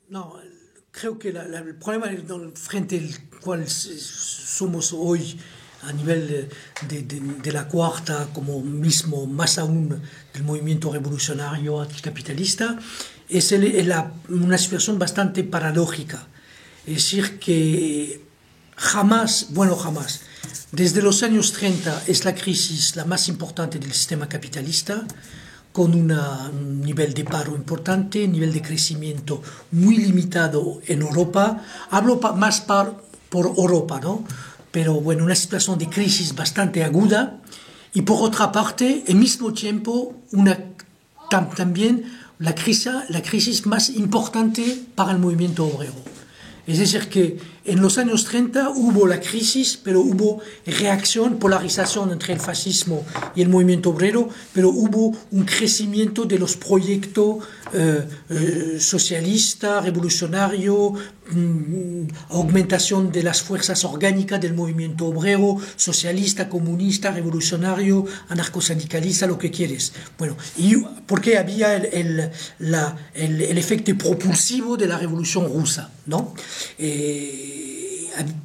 No, creo que el problema frente al cual somos hoy a nivel de la cuarta, como mismo, más aún del movimiento revolucionario anticapitalista, es una situación bastante paradójica. Es decir, que jamás, bueno, jamás, desde los años 30 es la crisis la más importante del sistema capitalista, con un nivel de paro importante, un nivel de crecimiento muy limitado en Europa. Hablo más por Europa, ¿no? Pero bueno, una situación de crisis bastante aguda y por otra parte, al mismo tiempo, también la crisis más importante para el movimiento obrero. Es decir, que en los años 30 hubo la crisis, pero hubo reacción, polarización entre el fascismo y el movimiento obrero, pero hubo un crecimiento de los proyectos socialista, revolucionario, aumentación de las fuerzas orgánicas del movimiento obrero, socialista, comunista, revolucionario, anarcosindicalista, lo que quieres. Bueno, y porque había el efecto propulsivo de la revolución rusa, ¿no?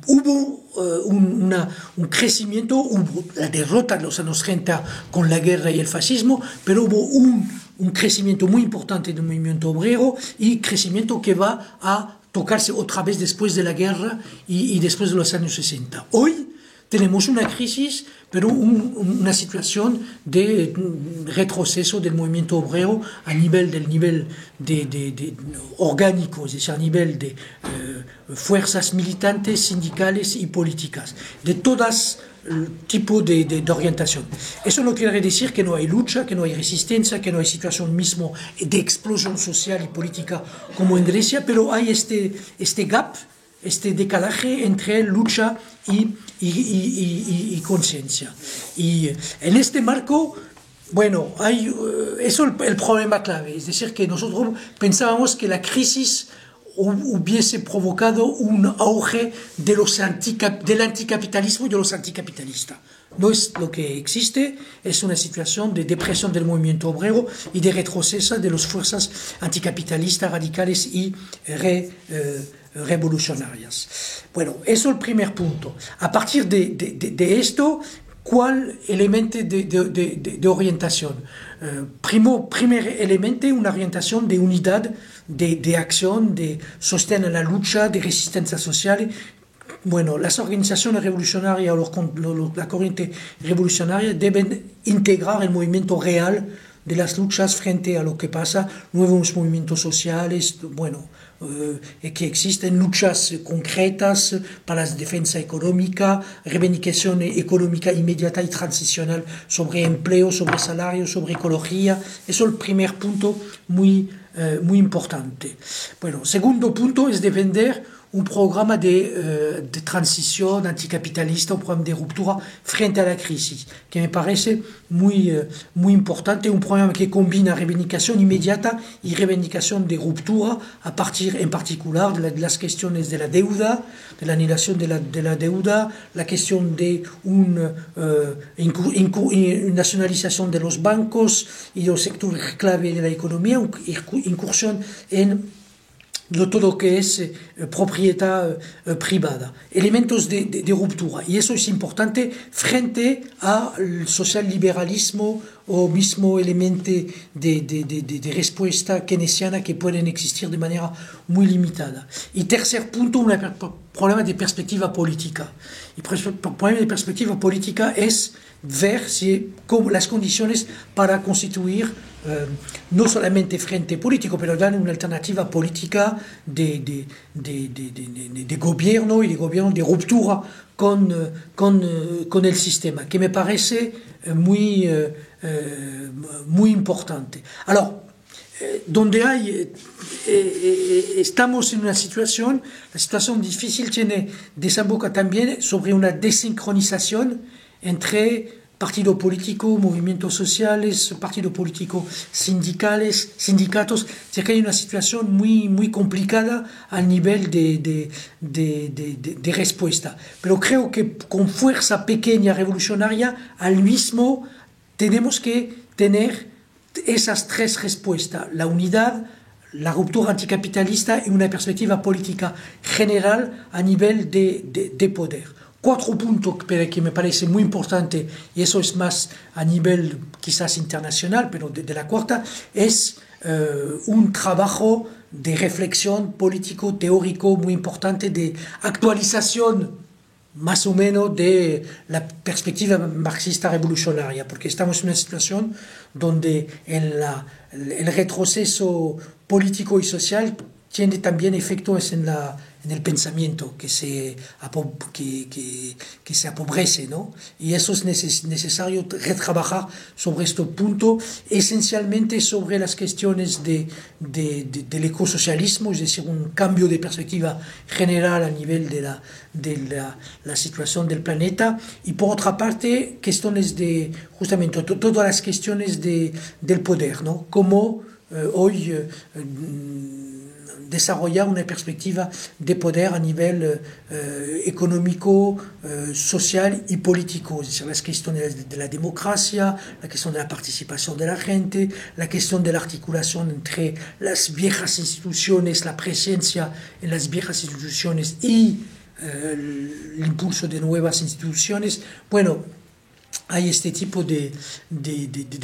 Hubo un crecimiento, hubo la derrota en los años 30 con la guerra y el fascismo, pero hubo un crecimiento muy importante del movimiento obrero y crecimiento que va a tocarse otra vez después de la guerra y después de los años 60. Hoy tenemos una crisis, pero una situación de retroceso del movimiento obrero a nivel de orgánico, es decir, a nivel de fuerzas militantes, sindicales y políticas, de todas tipo de orientación. Eso no quiere decir que no hay lucha, que no hay resistencia, que no hay situación mismo de explosión social y política como en Grecia, pero hay este gap, este decalaje entre lucha y conciencia. Y en este marco, bueno, hay eso el problema clave, es decir, que nosotros pensábamos que la crisis hubiese provocado un auge del anticapitalismo y de los anticapitalistas. No es lo que existe, es una situación de depresión del movimiento obrero y de retroceso de las fuerzas anticapitalistas radicales y revolucionarias. Bueno, eso es el primer punto. A partir de esto, ¿cuál elemento de orientación? Primer elemento, una orientación de unidad, de acción, de sostén a la lucha, de resistencia social. Bueno, las organizaciones revolucionarias o la corriente revolucionaria deben integrar el movimiento real de las luchas frente a lo que pasa, nuevos movimientos sociales, bueno, que existen luchas concretas para la defensa económica, reivindicación económica inmediata y transicional sobre empleo, sobre salario, sobre ecología. Eso es el primer punto muy importante. Bueno, segundo punto es defender un programa de transición anticapitalista, un programa de ruptura frente a la crisis, que me parece muy importante, un programa que combina reivindicación inmediata y reivindicación de ruptura a partir, en particular, de las cuestiones de la deuda, de la aniquilación de la deuda, la cuestión de una nacionalización de los bancos y de los sectores clave de la economía, incursión en todo lo que es propiedad privada, elementos de ruptura. Y eso es importante frente al socialliberalismo o mismo elemento de respuesta keynesiana que pueden existir de manera muy limitada. Y tercer punto, un problema de perspectiva política. El problema de perspectiva política es ver las condiciones para constituir no solamente frente político, pero dar una alternativa política de gobierno y de gobierno de ruptura con el sistema, que me parece muy importante. Alors, donde estamos en una situación, la situación difícil desemboca también sobre una desincronización entre partido político, movimientos sociales, partido político, sindicatos, es que hay una situación muy complicada a nivel de respuesta. Pero creo que con fuerza pequeña revolucionaria, al mismo tenemos que tener esas tres respuestas: la unidad, la ruptura anticapitalista y una perspectiva política general a nivel de poder. 4 puntos que me parece muy importante, y eso es más a nivel quizás internacional, pero de la cuarta, es un trabajo de reflexión político-teórico muy importante, de actualización más o menos de la perspectiva marxista revolucionaria, porque estamos en una situación donde el retroceso político y social tiene también efectos en el pensamiento que se empobrece, ¿no? Y eso es necesario retrabajar sobre este punto, esencialmente sobre las cuestiones del ecosocialismo, es decir, un cambio de perspectiva general a nivel de la situación del planeta, y por otra parte, cuestiones de, justamente, todas las cuestiones del poder, ¿no? Como hoy desarrollar una perspectiva de poder a nivel económico, social y político, es decir, las cuestiones de la democracia, la cuestión de la participación de la gente, la cuestión de la articulación entre las viejas instituciones, la presencia en las viejas instituciones y el impulso de nuevas instituciones. Bueno, hay este tipo de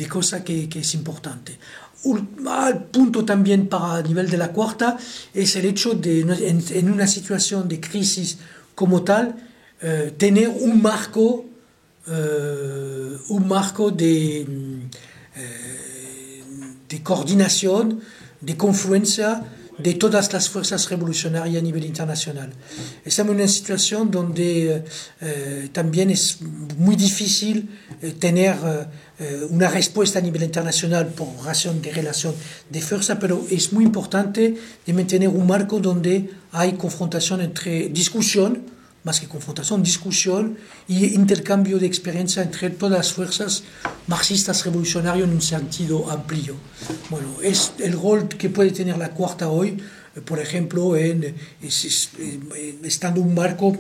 cosa que es importante. Al punto también para a nivel de la cuarta es el hecho de, en una situación de crisis como tal, tener un marco de coordinación, de confluencia de todas las fuerzas revolucionarias a nivel internacional. Estamos en una situación donde también es muy difícil tener una respuesta a nivel internacional por razón de relación de fuerza, pero es muy importante de mantener un marco donde hay confrontación entre discusión, más que confrontación, discusión y intercambio de experiencia entre todas las fuerzas marxistas revolucionarias en un sentido amplio. Bueno, es el rol que puede tener la cuarta hoy, por ejemplo, estando un marco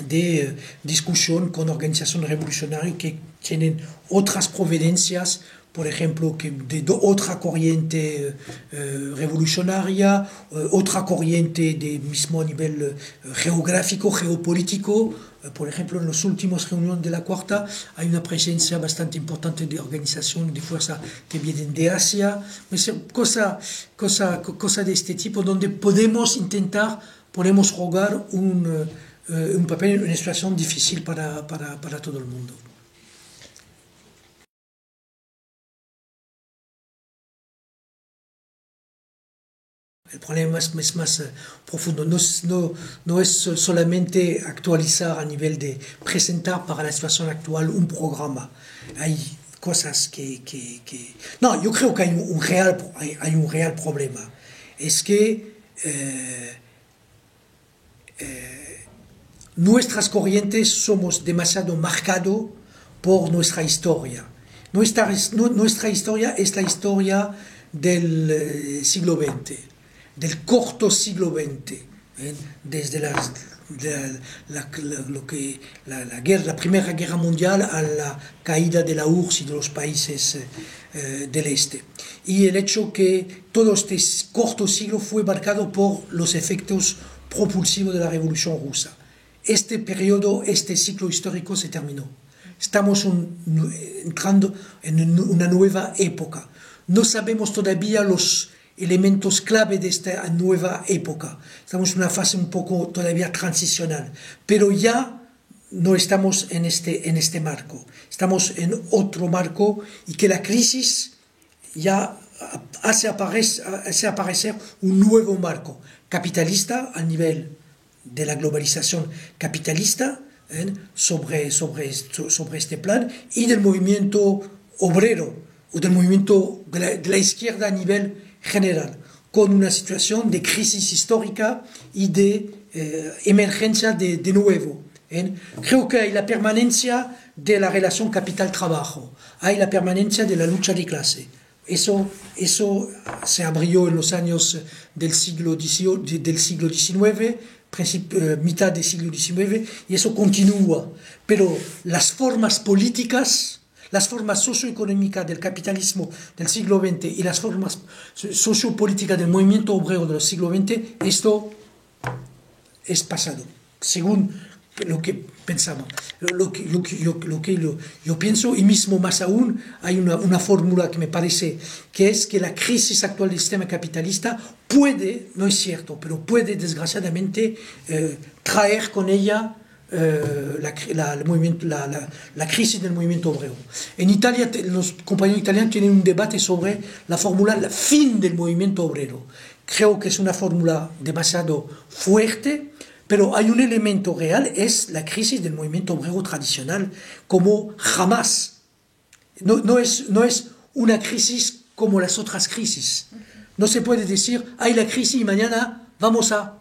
de discusión con organizaciones revolucionarias que tienen otras proveniencias, por ejemplo, de otra corriente revolucionaria, otra corriente de mismo nivel geográfico, geopolítico. Por ejemplo, en las últimas reuniones de la cuarta hay una presencia bastante importante de organizaciones de fuerza que vienen de Asia. Cosa de este tipo, donde podemos jugar un papel en una situación difícil para todo el mundo. El problema es más profundo. No es solamente actualizar a nivel de presentar para la situación actual un programa. Hay cosas No, yo creo que hay un real problema. Es que nuestras corrientes somos demasiado marcados por nuestra historia. Nuestra historia es la historia del siglo XX, del corto siglo XX, desde la Primera Guerra Mundial a la caída de la URSS y de los países del este. Y el hecho que todo este corto siglo fue marcado por los efectos propulsivos de la Revolución Rusa. Este periodo, este ciclo histórico se terminó. Estamos entrando en una nueva época. No sabemos todavía los elementos clave de esta nueva época. Estamos en una fase un poco todavía transicional, pero ya no estamos en este marco. Estamos en otro marco y que la crisis ya hace aparecer un nuevo marco capitalista al nivel de la globalización capitalista, sobre este plan, y del movimiento obrero o del movimiento de la izquierda a nivel general, con una situación de crisis histórica y de emergencia de nuevo. Creo que hay la permanencia de la relación capital-trabajo, hay la permanencia de la lucha de clase. Eso se abrió en los años del siglo XIX, mitad del siglo XIX, y eso continúa. Pero las formas políticas, las formas socioeconómicas del capitalismo del siglo XX y las formas sociopolíticas del movimiento obrero del siglo XX, esto es pasado, según lo que pensamos, yo pienso, y mismo más aún, hay una fórmula que me parece que es que la crisis actual del sistema capitalista puede, no es cierto, pero puede desgraciadamente traer con ella la crisis del movimiento obrero. En Italia, los compañeros italianos tienen un debate sobre la fórmula la fin del movimiento obrero. Creo que es una fórmula demasiado fuerte, pero hay un elemento real, es la crisis del movimiento obrero tradicional, como jamás. No es una crisis como las otras crisis. No se puede decir, hay la crisis y mañana vamos a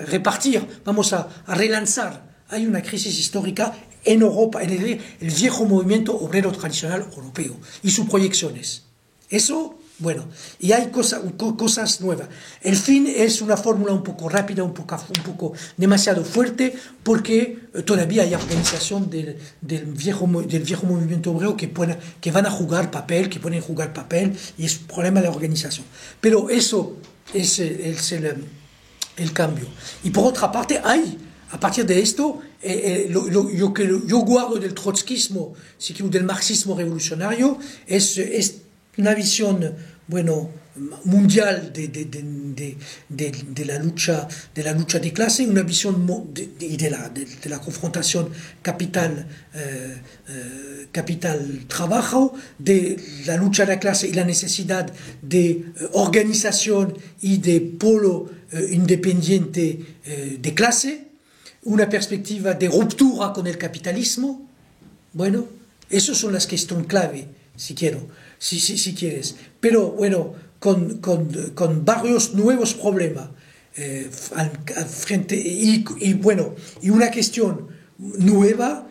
repartir, vamos a relanzar. Hay una crisis histórica en Europa, en el viejo movimiento obrero tradicional europeo y sus proyecciones. Eso, bueno, y hay cosas nuevas. El fin es una fórmula un poco rápida, un poco demasiado fuerte, porque todavía hay organización del viejo movimiento obrero que van a jugar papel, que pueden jugar papel, y es un problema de organización. Pero eso es el cambio. Y por otra parte, a partir de esto, yo guardo del trotskismo, del marxismo revolucionario, es una visión, bueno, mundial de la lucha de clase, una visión de la confrontación capital-trabajo, de la lucha de la clase y la necesidad de organización y de polo independiente de clase, una perspectiva de ruptura con el capitalismo. Bueno, esas son las cuestiones clave, si quieres. Pero bueno, con varios nuevos problemas al frente y una cuestión nueva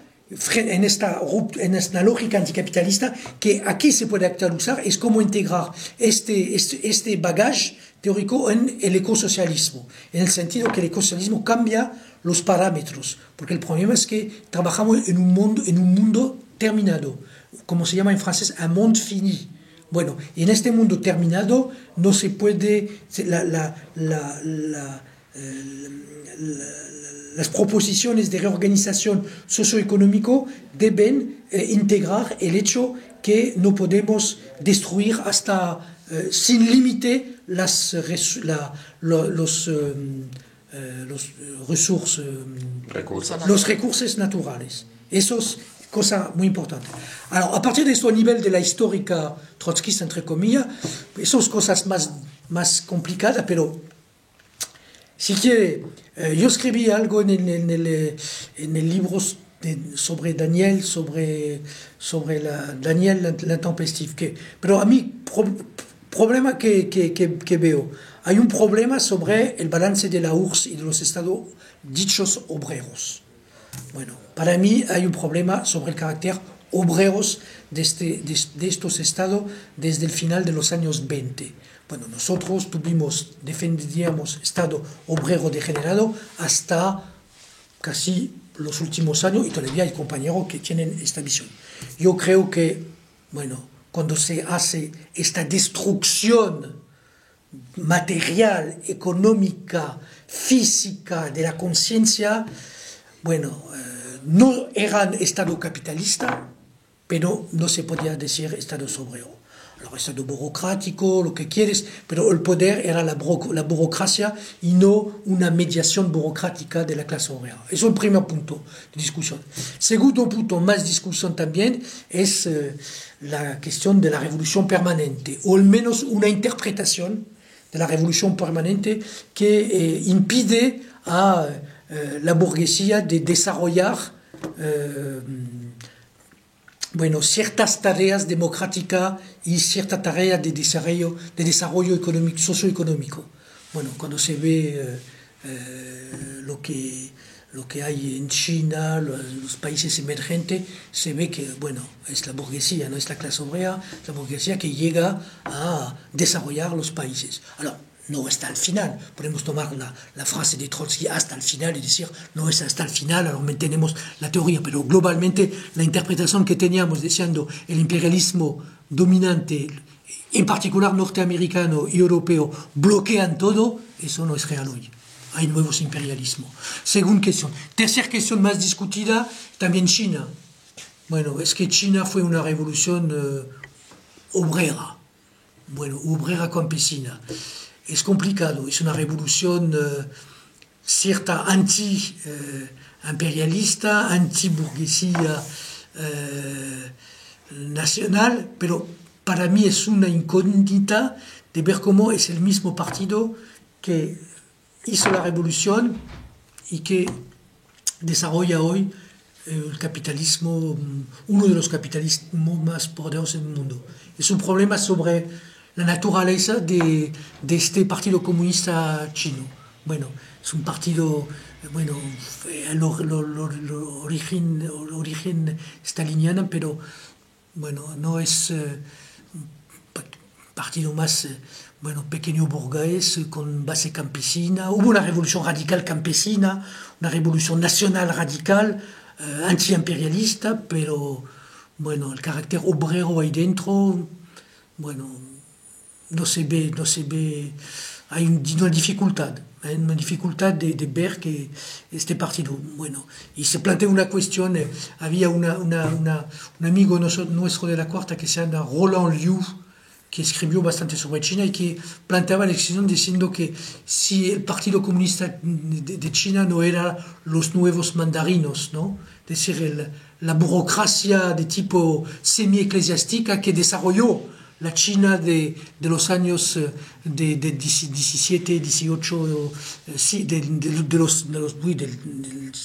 en esta lógica anticapitalista que aquí se puede actualizar, es cómo integrar este bagaje teórico en el ecosocialismo, en el sentido que el ecosocialismo cambia los parámetros, porque el problema es que trabajamos en un mundo terminado, como se llama en francés, un monde fini. Bueno, y en este mundo terminado no se puede, las proposiciones de reorganización socioeconómica deben integrar el hecho que no podemos destruir hasta sin límite los recursos naturales. Eso es cosa muy importante. Alors, a partir de esto, a nivel de la histórica trotskista, entre comillas, esas cosas más complicadas, pero si quiere, yo escribí algo en el libro sobre Daniel, sobre Daniel l'intempestif, pero a mí, problema que veo, hay un problema sobre el balance de la URSS y de los estados dichos obreros. Bueno, para mí hay un problema sobre el carácter obreros de estos estados desde el final de los años 20. Bueno, nosotros defendíamos Estado obrero degenerado hasta casi los últimos años y todavía hay compañeros que tienen esta visión. Yo creo que, bueno, cuando se hace esta destrucción material, económica, física de la conciencia, bueno, no eran Estado capitalista, pero no se podía decir Estado obrero. El Estado burocrático, lo que quieres, pero el poder era la burocracia y no una mediación burocrática de la clase obrera. Eso es el primer punto de discusión. Segundo punto, más discusión también, es la cuestión de la revolución permanente, o al menos una interpretación de la revolución permanente que impide a la burguesía de desarrollar ciertas tareas democráticas y ciertas tareas de desarrollo económico, socioeconómico. Bueno, cuando se ve lo que hay en China, los países emergentes, se ve que, bueno, es la burguesía, no es la clase obrera, la burguesía que llega a desarrollar los países. Alors, no hasta el final. Podemos tomar la frase de Trotsky hasta el final y decir, no es hasta el final, alors mantenemos la teoría, pero globalmente la interpretación que teníamos diciendo el imperialismo dominante, en particular norteamericano y europeo, bloquean todo, eso no es real hoy. Hay nuevos imperialismos. Segunda cuestión. Tercera cuestión más discutida, también China. Bueno, es que China fue una revolución obrera. Bueno, obrera campesina. Es complicado, es una revolución cierta anti-imperialista, anti-burguesía nacional, pero para mí es una incógnita de ver cómo es el mismo partido que hizo la revolución y que desarrolla hoy el capitalismo, uno de los capitalismos más poderosos del mundo. Es un problema sobre la naturaleza de este Partido Comunista chino. Bueno, es un partido, bueno, el origen staliniano, pero bueno, no es un partido más, bueno, pequeño burgués, con base campesina. Hubo una revolución radical campesina, una revolución nacional radical, antiimperialista, pero, bueno, el carácter obrero ahí dentro, bueno, no se ve, hay una dificultad de ver que este partido, bueno, y se plantea una cuestión, había un amigo nuestro de la Cuarta que se llama Roland Liu, que escribió bastante sobre China y que planteaba la cuestión diciendo que si el Partido Comunista de China no era los nuevos mandarinos, ¿no? Es decir, la burocracia de tipo semi-eclesiástica que desarrolló la China de los años de 17, 18, sí, de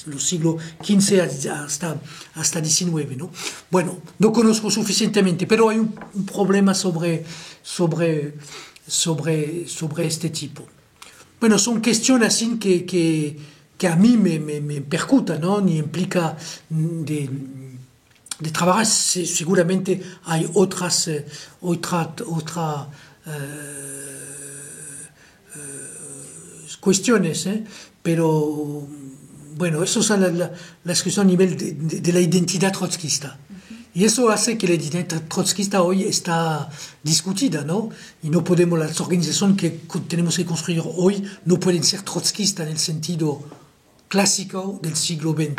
los siglos XV hasta XIX, ¿no? Bueno, no conozco suficientemente, pero hay un problema sobre este tipo. Bueno, son cuestiones así que a mí me percutan, ¿no? Ni implica de trabajar. Seguramente hay otras cuestiones, pero bueno, eso es la cuestión a nivel de la identidad trotskista. Y eso hace que la identidad trotskista hoy está discutida, ¿no? Y no podemos, las organizaciones que tenemos que construir hoy no pueden ser trotskistas en el sentido clásico del siglo XX.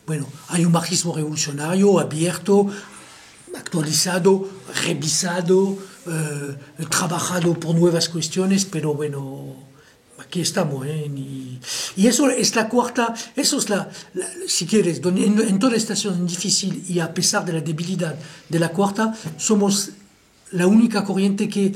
Bueno, hay un marxismo revolucionario abierto, actualizado, revisado, trabajado por nuevas cuestiones, pero bueno, aquí estamos, y eso es la cuarta, eso es si quieres, en toda esta situación difícil y a pesar de la debilidad de la cuarta, somos la única corriente que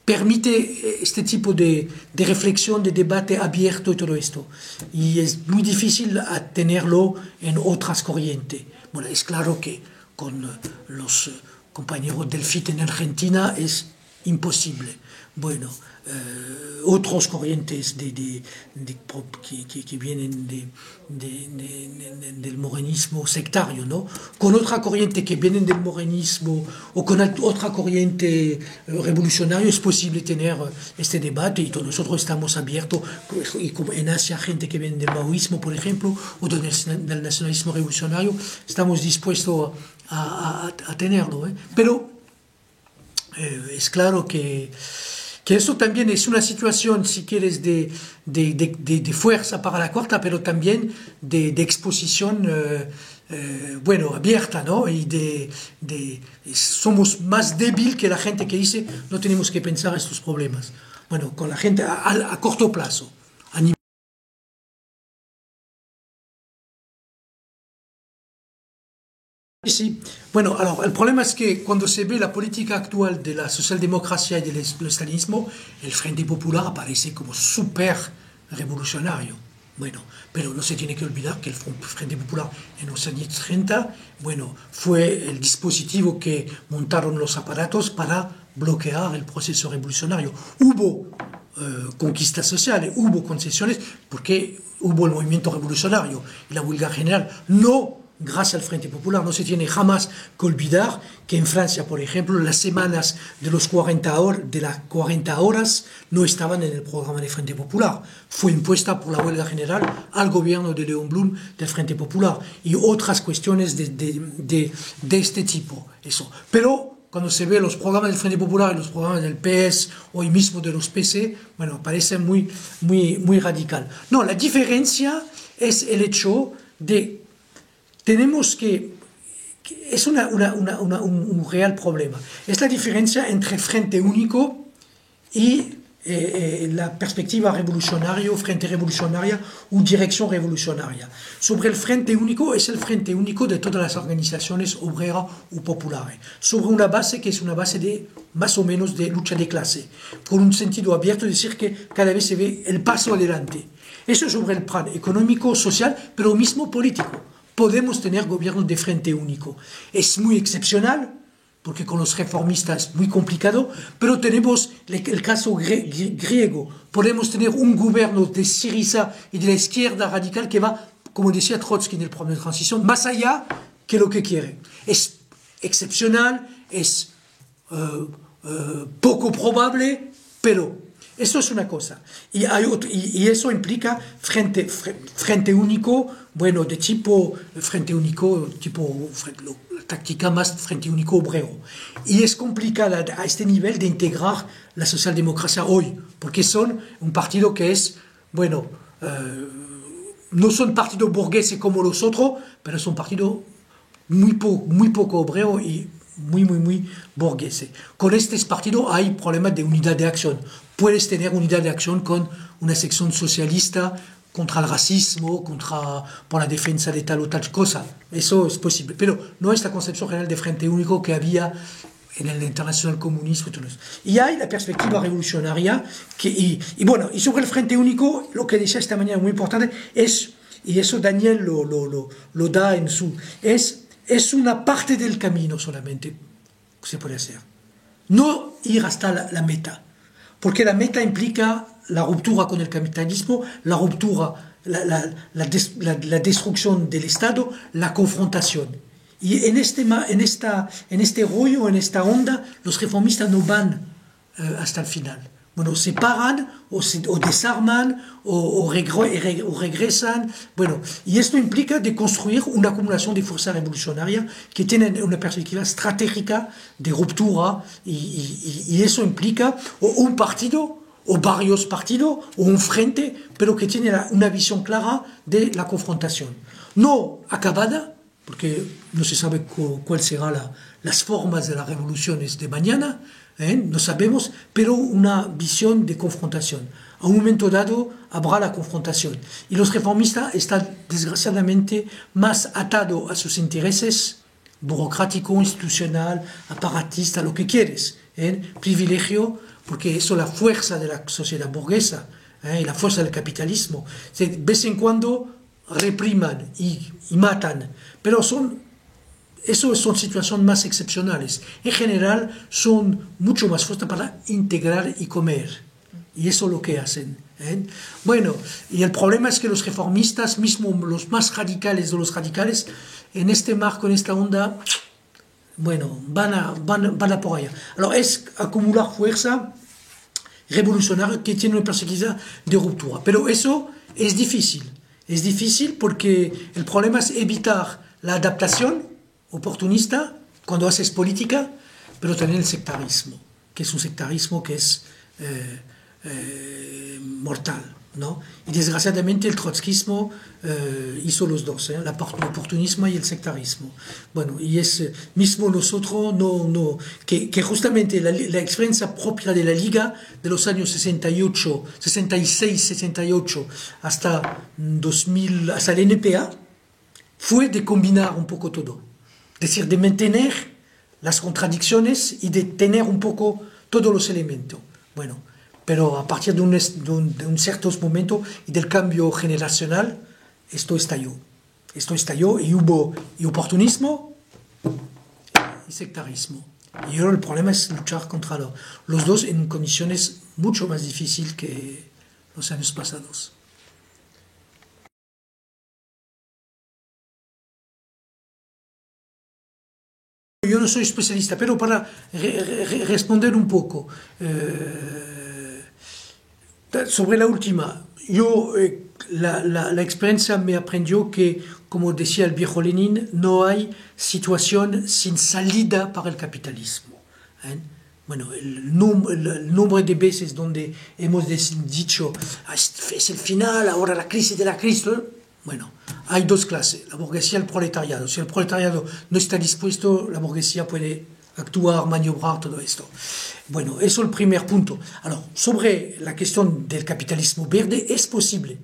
permite este tipo de reflexión, de debate abierto y todo esto. Y es muy difícil tenerlo en otras corrientes. Bueno, es claro que con los compañeros del FIT en Argentina es imposible. Bueno, otros corrientes que vienen del morenismo sectario, ¿no? Con otra corriente que vienen del morenismo o con otra corriente revolucionaria es posible tener este debate y todos nosotros estamos abiertos, y como en Asia gente que viene del maoísmo, por ejemplo, o del nacionalismo revolucionario, estamos dispuestos a tenerlo, pero es claro que eso también es una situación, si quieres, de fuerza para la cuarta, pero también de exposición, bueno, abierta, ¿no? Y somos más débiles que la gente que dice no tenemos que pensar estos problemas. Bueno, con la gente a corto plazo. Sí, bueno, alors, el problema es que cuando se ve la política actual de la socialdemocracia y del estalinismo, el Frente Popular aparece como súper revolucionario. Bueno, pero no se tiene que olvidar que el Frente Popular en los años 30, bueno, fue el dispositivo que montaron los aparatos para bloquear el proceso revolucionario. Hubo conquistas sociales, hubo concesiones, porque hubo el movimiento revolucionario y la huelga general. No gracias al Frente Popular. No se tiene jamás que olvidar que en Francia, por ejemplo, las semanas de las 40 horas no estaban en el programa del Frente Popular. Fue impuesta por la huelga general al gobierno de Léon Blum del Frente Popular y otras cuestiones de este tipo. Eso. Pero cuando se ve los programas del Frente Popular y los programas del PS, hoy mismo de los PC, bueno, parece muy radical. No, la diferencia es el hecho de tenemos que es un real problema. Es la diferencia entre Frente Único y la perspectiva revolucionaria, Frente Revolucionaria o Dirección Revolucionaria. Sobre el Frente Único, es el Frente Único de todas las organizaciones obreras o populares, sobre una base que es una base de más o menos de lucha de clase, con un sentido abierto, es decir, que cada vez se ve el paso adelante. Eso sobre el plan económico, social, pero mismo político. Podemos tener gobiernos de Frente Único. Es muy excepcional, porque con los reformistas es muy complicado, pero tenemos el caso griego. Podemos tener un gobierno de Syriza y de la izquierda radical que va, como decía Trotsky en el programa de transición, más allá que lo que quiere. Es excepcional, es poco probable, pero eso es una cosa. Y eso implica frente único, bueno, de tipo Frente Único, tipo la táctica más Frente Único obrero. Y es complicada a este nivel de integrar la socialdemocracia hoy, porque son un partido que es, bueno, no son partidos burgueses como los otros, pero es un partido muy poco obrero y muy burgueses. Con este partido hay problemas de unidad de acción. Puedes tener unidad de acción con una sección socialista contra el racismo, por la defensa de tal o tal cosa. Eso es posible. Pero no es la concepción general de Frente Único que había en el internacional comunismo y todo eso. Y hay la perspectiva revolucionaria y sobre el Frente Único, lo que decía esta mañana muy importante es, y eso Daniel lo da en su... Es una parte del camino solamente que se puede hacer. No ir hasta la meta. Porque la meta implica la ruptura con el capitalismo, la ruptura, la destrucción del Estado, la confrontación. Y en este rollo, en esta onda, los reformistas no van hasta el final. Bueno, se paran o desarman o regresan. Bueno, y esto implica de construir una acumulación de fuerza revolucionaria que tiene una perspectiva estratégica de ruptura y eso implica o un partido o varios partidos o un frente, pero que tiene una visión clara de la confrontación. No acabada, porque no se sabe cuál serán las formas de las revoluciones de mañana, no sabemos, pero una visión de confrontación. A un momento dado habrá la confrontación. Y los reformistas están desgraciadamente más atados a sus intereses burocrático, institucional, aparatista, lo que quieres. Privilegio, porque eso es la fuerza de la sociedad burguesa y la fuerza del capitalismo. De vez en cuando repriman y matan, pero eso son situaciones más excepcionales. En general son mucho más fuertes para integrar y comer. Y eso es lo que hacen. Bueno, y el problema es que los reformistas, mismo los más radicales de los radicales, en este marco, en esta onda, bueno, van a por allá. Alors, es acumular fuerza revolucionaria que tiene una perspectiva de ruptura. Pero eso es difícil. Es difícil porque el problema es evitar la adaptación oportunista cuando haces política, pero también el sectarismo, que es un sectarismo que es mortal, ¿no? Y desgraciadamente el trotskismo hizo los dos, el oportunismo y el sectarismo. Bueno, y es mismo nosotros, que justamente la experiencia propia de la Liga de los años 68, 66, 68 hasta 2000, hasta el NPA, fue de combinar un poco todo. Es decir, de mantener las contradicciones y de tener un poco todos los elementos. Bueno, pero a partir de un cierto momento y del cambio generacional, esto estalló. Y hubo oportunismo y sectarismo. Y ahora el problema es luchar contra los dos en condiciones mucho más difíciles que los años pasados. Yo no soy especialista, pero para responder un poco sobre la última, la experiencia me aprendió que, como decía el viejo Lenin, no hay situación sin salida para el capitalismo. Bueno, el número de veces donde hemos dicho, es el final, ahora la crisis de la crisis. Bueno, hay dos clases, la burguesía y el proletariado. Si el proletariado no está dispuesto, la burguesía puede actuar, maniobrar, todo esto. Bueno, eso es el primer punto. Ahora, sobre la cuestión del capitalismo verde, es posible.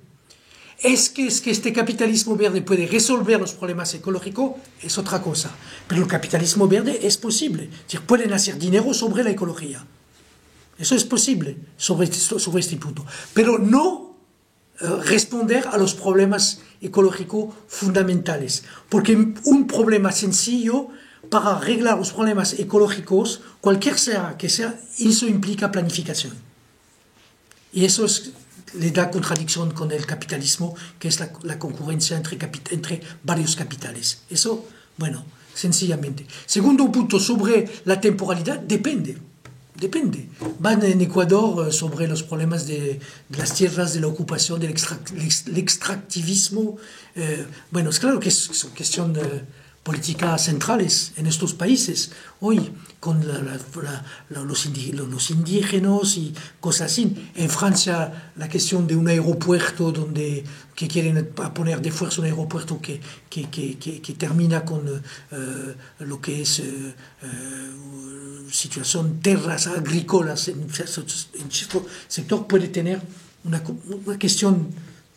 Es que este capitalismo verde puede resolver los problemas ecológicos, es otra cosa. Pero el capitalismo verde es posible. Es decir, pueden hacer dinero sobre la ecología. Eso es posible sobre este punto. Pero no responder a los problemas ecológicos fundamentales. Porque un problema sencillo, para arreglar los problemas ecológicos, cualquier sea que sea, eso implica planificación. Y eso le da contradicción con el capitalismo, que es la concurrencia entre varios capitales. Eso, bueno, sencillamente. Segundo punto, sobre la temporalidad, depende. Van en Ecuador sobre los problemas de las tierras, de la ocupación, del extractivismo. Bueno, es claro que son cuestiones políticas centrales en estos países. Hoy, con los indígenas y cosas así. En Francia, la cuestión de un aeropuerto que quieren poner de fuerza un aeropuerto que termina con lo que es situación tierras agrícolas en cierto sector, puede tener una cuestión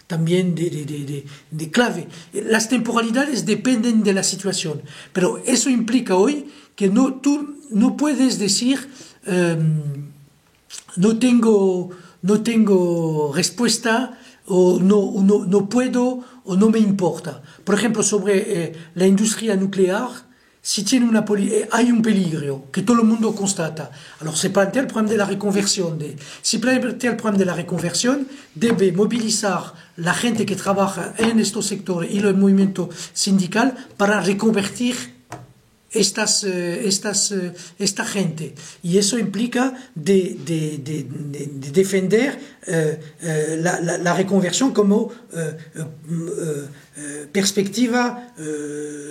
también de clave. Las temporalidades dependen de la situación, pero eso implica hoy que tú no puedes decir no tengo respuesta o no puedo o no me importa. Por ejemplo, sobre la industria nuclear, si hay un peligro que todo el mundo constata, se plantea el problema de la reconversión. Si plantea el problema de la reconversión, debe movilizar la gente que trabaja en estos sectores y el movimiento sindical para reconvertir esta gente. Y eso implica de defender la reconversión como perspectiva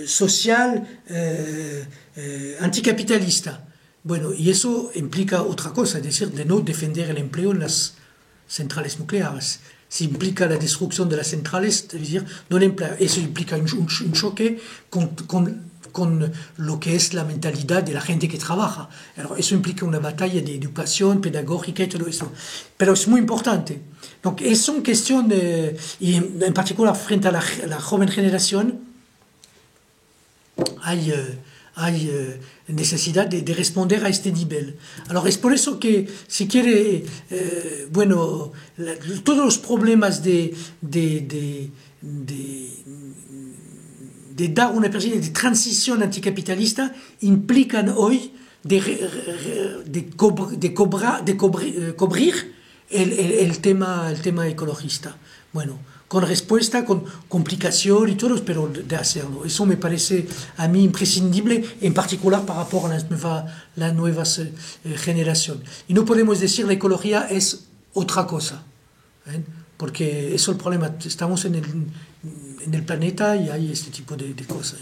social anticapitalista. Bueno, y eso implica otra cosa, es decir, de no defender el empleo en las centrales nucleares. Si implica la destrucción de las centrales, es decir, no el empleo. Eso implica un choque con lo que es la mentalidad de la gente que trabaja. Eso implica una batalla de educación pedagógica y todo eso. Pero es muy importante. Donc, es una cuestión y en particular frente a la joven generación, hay necesidad de responder a este nivel. Es por eso que si quiere, todos los problemas de dar una perspectiva de transición anticapitalista implican hoy de cubrir el tema ecologista. Bueno, con respuesta, con complicación y todo, pero de hacerlo. Eso me parece a mí imprescindible, en particular para rapport a las nuevas generaciones. Y no podemos decir la ecología es otra cosa, porque eso es el problema. Estamos en el planeta y hay este tipo de cosas.